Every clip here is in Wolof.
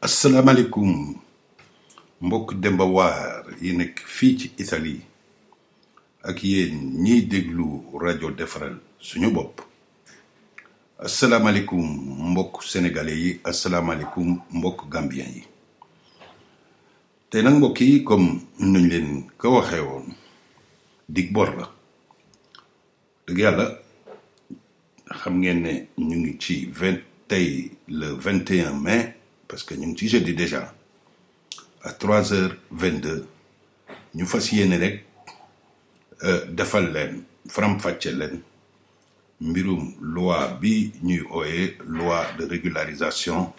asalaamaaleykum mbokk Demba Waar yi nekk fii ci Italie ak yéen ñiy déglu rajo defaral suñu bopp. asalaamaaleykum mbokk sénégalais yi, asalaamaaleykum mbokk gambien yi. te nag mbokk yi comme nuñ leen ko waxee woon dig bor la dëgg yàlla xam ngeen ne ñu ngi ci tey le 21 mai parce que ñu ngi ci jeudi déjà à 3h22 ñu fas yéene rek defal leen faram-fàcce leen mbirum loi bi ñuy ooyee loi de régularisation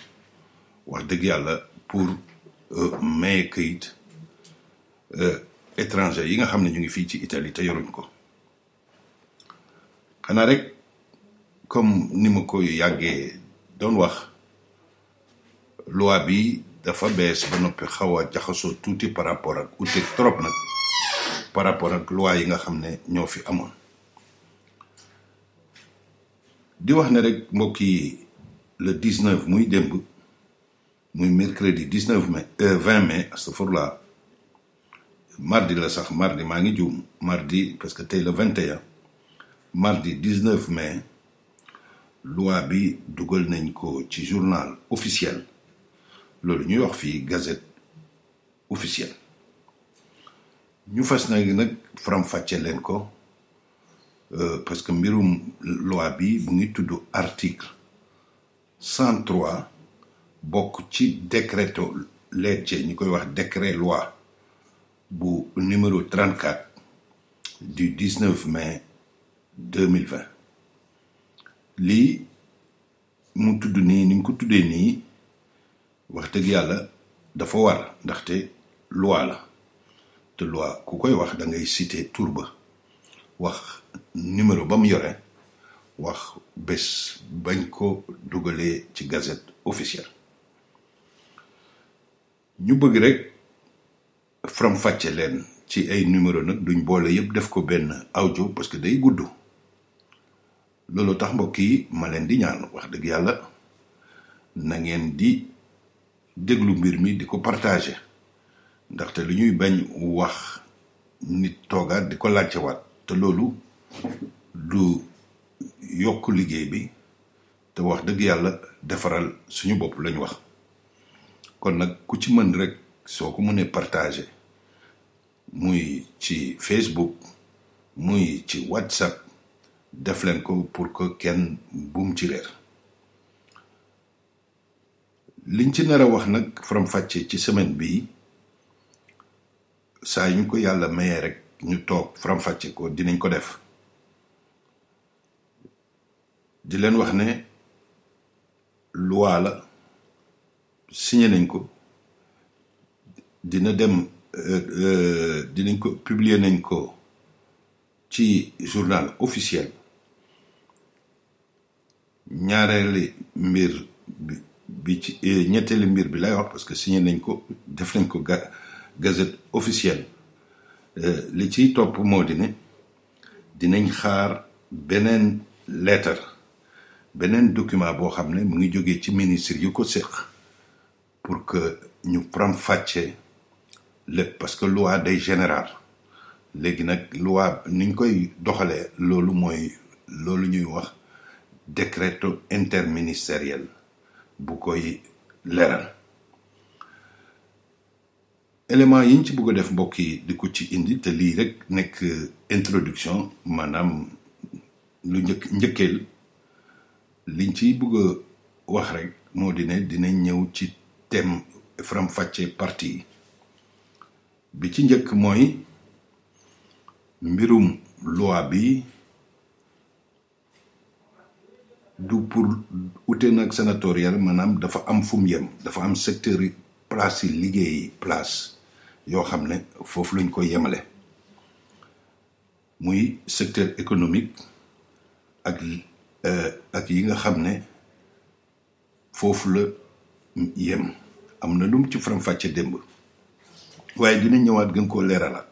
wax dëgg yàlla pour maye këyit étranger yi nga xam ne ñu ngi fii ci Italie te yoruñ ko. xanaa rek comme ni ma koy yàggee doon wax loi bi dafa bees ba noppi xaw a jaxasoo tuuti par rapport ak uute trop nag par rapport ak loi yi nga xam ne ñoo fi amoon. di wax ne rek mbokk yi le 19 muy démb muy mercredi 20 mai astafurlah mardi la sax mardi maa ngi juum mardi parce que tey le 21 mardi 19 mai loi bi dugal nañ ko ci journal officiel loolu ñuy wax fii gazette officielle ñu fas nag faram-fàcce leen ko parce que mbirum loi bi bu ngi tudd article 103 bokk ci décreto legge ñu koy wax décret loi bu numéro 34 du 19 mai 2020 lii mu tudd nii ni mu ko tuddee nii wax dëgg yàlla dafa war ndaxte loi la te loi ku koy wax da ngay citer tur ba wax numéro ba mu yore wax bés bañ ko dugalee ci gazette officielle. ñu bëgg rek faram-fàcce leen ci ay numéro nag duñ boole yëpp def ko benn audio parce que day gudd. loolu tax mbokk yi ma leen di ñaan wax dëgg yàlla na ngeen di déglu mbir mi di ko partager ndaxte lu ñuy bañ wax nit toogaat di ko laajtewaat te loolu du yokk liggéey bi te wax dëgg yàlla defaral suñu bopp lañ wax. kon nag ku ci mën rek soo ko mënee partager muy ci Facebook muy ci WhatsApp def leen ko pour que kenn buum ci réer. liñ ci nar a wax nag faram-fàcce ci semaine bii saa ñu ko yàlla mayee rek ñu toog faram-fàcce ko dinañ ko def. di leen wax ne loi la signé nañ ko dina dem dinañ ko publier nañ ko ci journal officiel. ñaareeli mbir bi ci ñetteeli mbir bi lay wax parce que signé nañ ko def nañ ko gazette officielle li ciy topp moo di ne dinañ xaar beneen lettre beneen document boo xam ne mu ngi jógee ci ministre yu ko séq pour que ñu faram-fàcce lépp parce que loi day général léegi nag loi niñ koy doxalee loolu mooy loolu ñuy wax décreto interministériel bu koy leeral. élément yiñ ci bëgg a def mbokk yi di ko ci indi te lii rek nekk introduction maanaam lu njëkkeel liñ ci bëgg a wax rek moo di ne dinañ ñëw ci thème faram-fàcce parti bi ci njëkk mooy mbirum loi bi du pour ute nag sénatorial maanaam dafa am fu mu yem dafa am secteur yi place yi liggéeyi place yoo xam ne foofu lañ koy yemale muy secteur économique ak yi nga xam ne foofu la yem am na lu mu ci faram-fàcce démb waaye dina ñëwaat gën koo leeralaat.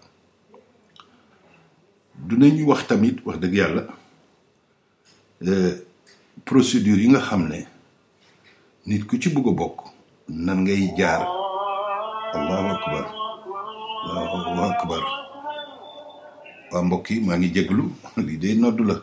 dinañu wax tamit wax dëgg yàlla procédure yi nga xam ne nit ku ci bëgg a bokk nan ngay jaar. allahu akbar allahu akbar. waa mbokk yi maa ngi jéglu lii de noddu la.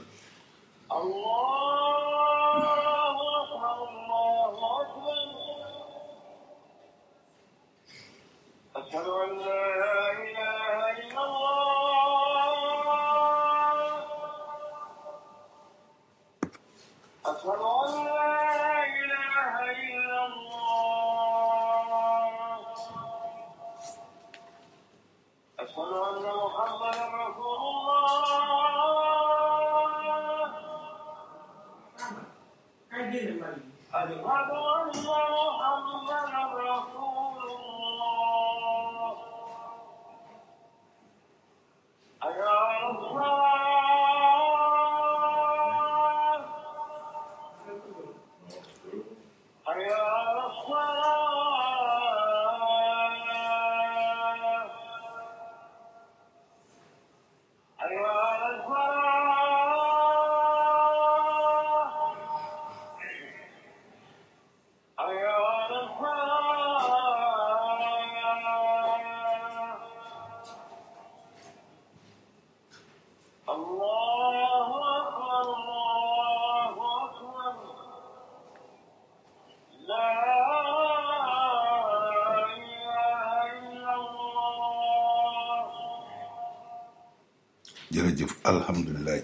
jërëjëf alhamdulilah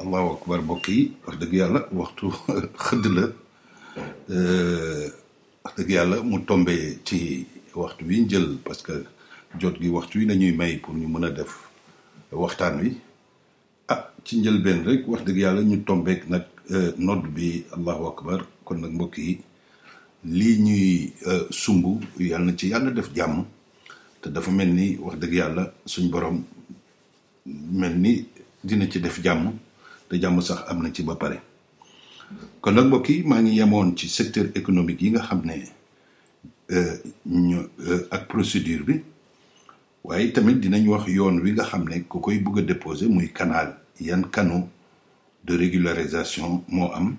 allahu akbar mbokk yi wax dëgg yàlla waxtu xëdd la wax dëgg yàlla mu tombé ci waxtu wi jël parce que jot gi waxtu wi lañuy may pour ñu mën a def waxtaan wi ci njëlbeen rek wax dëgg yàlla ñu tombeek nag nodd bi allahu akbar kon nag mbokk yi lii ñuy sumb yàlla na ci yàlla def jàmm te dafa mel ni wax dëgg yàlla suñ borom mel ni dina ci def jàmm te jàmm sax am na ci ba pare kon nag mbokk yi maa ngi yemoon ci secteur économique yi nga xam ne ak procédure bi waaye tamit dinañ wax yoon wi nga xam ne ku koy bëgg a déposer muy canal yan canaux de régularisation moo am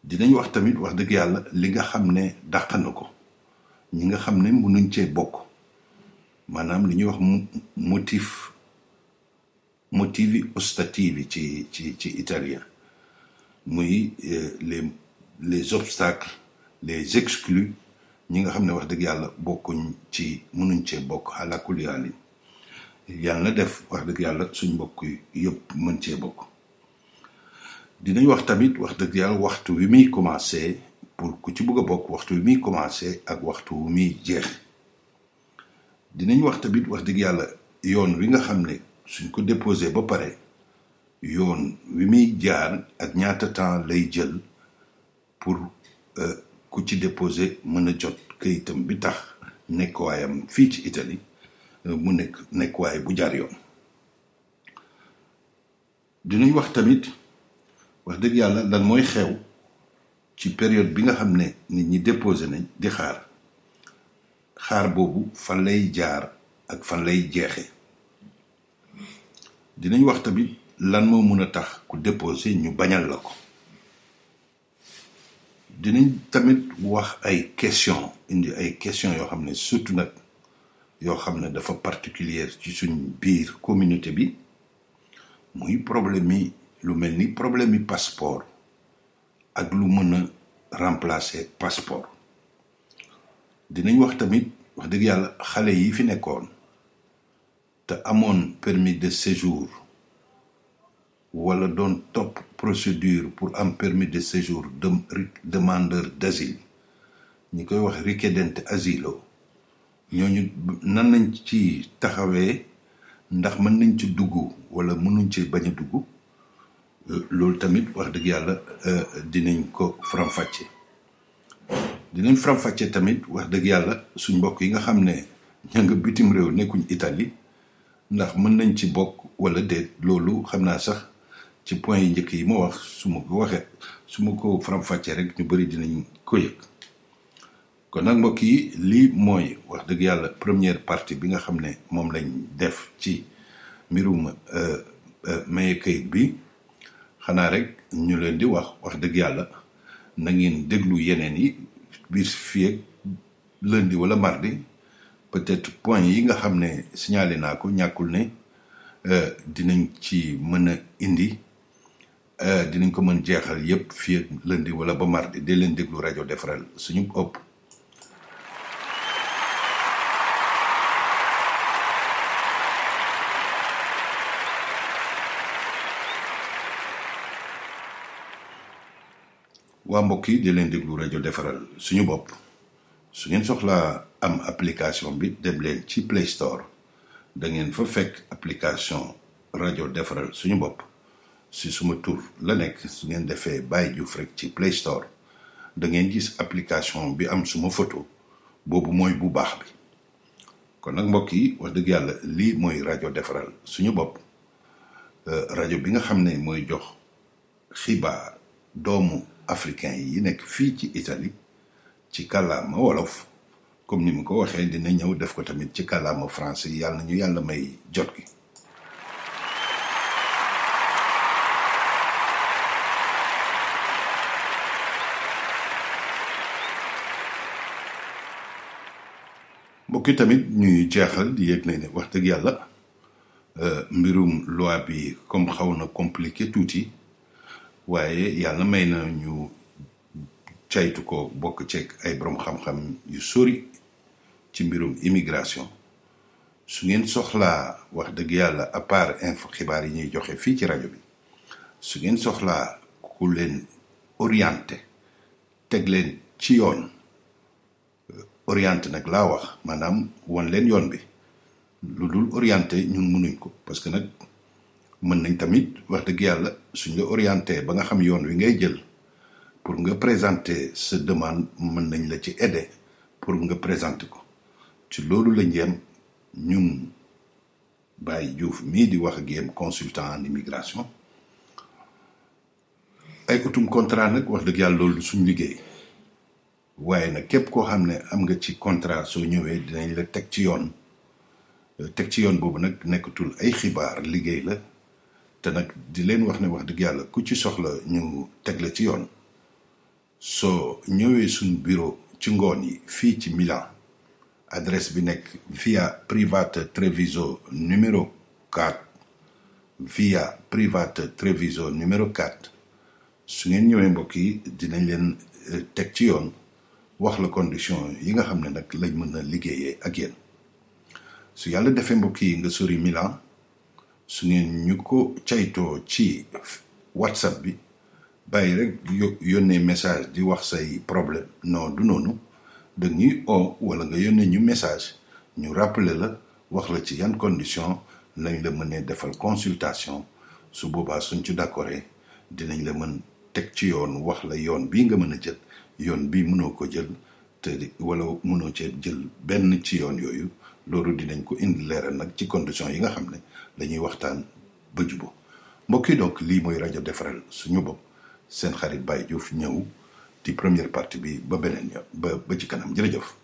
dinañ wax tamit wax dëgg yàlla li nga xam ne dàq na ko ñi nga xam ne mënuñ cee bokk maanaam li ñuy wax motivi ostativi ci italien muy les obstacles les exclus ñi nga xam ne wax dëgg yàlla bokkuñ ci mënuñ cee bokk xalakul yàlla yàlla na def wax dëgg yàlla suñ mbokk yëpp mën cee bokk dinañ wax tamit wax dëgg yàlla waxtu wi muy commencé pour ku ci bëgg a bokk waxtu wi muy commencé ak waxtu wi muy jeex dinañ wax tamit wax dëgg yàlla yoon wi nga xam ne suñ ko déposé ba pare yoon wi muy jaar ak ñaata temps lay jël pour ku ci déposé mën a jot kayitam bi tax nekkuwaayam fii ci Italie mu nekkuwaay bu jaar yoon dinañ wax tamit wax dëgg yàlla lan mooy xew ci période bi nga xam ne nit ñi déposé nañ di xaar boobu fan lay jaar ak fan lay jeexe dinañ wax tamit lan moo mën a tax ku déposé ñu bañal la ko dinañ tamit wax ay question indi ay question yoo xam ne surtout nag yoo xam ne dafa particulière ci suñ biir communauté bi muy problème yi lu mel ni problème yi passeport ak lu mën a remplacer passeport dinañ wax tamit wax dëgg yàlla xale yi fi nekkoon te amoon permis de séjour wala doon topp procédure pour am permis de séjour demandeur d'asile ñi koy wax richiedente asilo ñooñu nan nañ ci taxawee ndax mën nañ ci dugg wala mënuñ ci bañ a dugg loolu tamit wax dëgg yàlla dinañ ko faram-fàcce dinañ faram-fàcce tamit wax dëgg yàlla suñ mbokk yi nga xam ne ña nga bitim réew nekkuñ Italie ndax mën nañ ci bokk wala déet loolu xam naa sax ci point yi njëkk yi ma wax su ma ko faram-fàccee rek ñu bëri dinañ ko yëg kon nag mbokk yi lii mooy wax dëgg yàlla première partie bi nga xam ne moom lañ def ci mbirum maye kayit bi xanaa rek ñu leen di wax dëgg yàlla na ngeen déglu yeneen yi bis fii ak lundi wala mardi peut-être point yi nga xam ne signalé naa ko ñàkkul ne dinañ ci mën a indi dinañ ko mën jeexal yépp fii ak lundi wala ba mardi dee leen déglu rajo defaral suñu ëpp. waa mbokk yi di leen déglu rajo defaral suñu bopp su ngeen soxlaa am application bi dem leen ci Play Store da ngeen fa fekk application rajo defaral suñu bopp si suma tur la nekk su ngeen defee Baye Diouf rek ci Play Store da ngeen gis application bi am suma photo boobu mooy bu baax bi. kon nag mbokk yi wax dëgg yàlla lii mooy rajo defaral suñu bopp rajo bi nga xam ne mooy jox xibaar doomu africain yi nekk fii ci Italie ci kàllaama wolof comme ni mu ko waxee dina ñëw def ko tamit ci kàllaama français yàlla na ñu yàlla may jot gi. mbokki tamit ñuy jeexal di yëg ne wax dëgg yàlla mbirum loi bi comme xaw na compliqué tuuti waaye yàlla may na ñu caytu ko bokk ceeg ay borom xam-xam yu sori ci mbirum immigration su ngeen soxlaa wax dëgg yàlla à part info xibaar yi ñuy joxe fii ci rajo bi su ngeen soxlaa ku leen orienté teg leen ci yoon orienté nag laa wax maanaam won leen yoon bi lu dul orienté ñun mënuñ ko parce que nag mën nañ tamit wax dëgg yàlla suñ la orienté ba nga xam yoon wi ngay jël pour nga présenter sa demande mën nañ la ci aider pour nga présenter ko ci loolu lañ yem ñun Baye Diouf mii di wax ak yéen consultant en immigration ay utum contrat nag wax dëgg yàlla loolu suñ liggéey waaye nag képp koo xam ne am nga ci contrat soo ñëwee dinañ la teg ci yoon boobu nag nekkatul ay xibaar liggéey la te nag di leen wax ne wax dëgg yàlla ku ci soxla ñu teg la ci yoon soo ñëwee suñ bureau ci ngoon yi fii ci Milan adresse bi nekk via Private Treviso numéro 4 via Private Treviso numéro 4 su ngeen ñëwee mbokk yi dinañ leen teg ci yoon wax la condition yi nga xam ne nag lañ mën a liggéeyee ak yéen su yàlla defee mbokk yi nga sori Milan su ngeen ñu ko caytoo ci WhatsApp bi bàyyi rek yónnee message di wax say problème non du noonu dañuy wala nga yónnee ñu message ñu rappeler la wax la ci yan condition lañ la mënee defal consultation su boobaa suñ ci d'accordé dinañ la mën teg ci yoon wax la yoon bii nga mën a jël yoon bii mënoo ko jël te wala mënoo cee jël benn ci yoon yooyu loolu dinañ ko indi leeral nag ci condition yi nga xam ne dañuy waxtaan ba jubóo mbokk yi donc lii mooy rajo defaral suñu bopp seen xarit Baye Diouf ñëw di première partie bi ba beneen yoon ba ci kanam jërëjëf.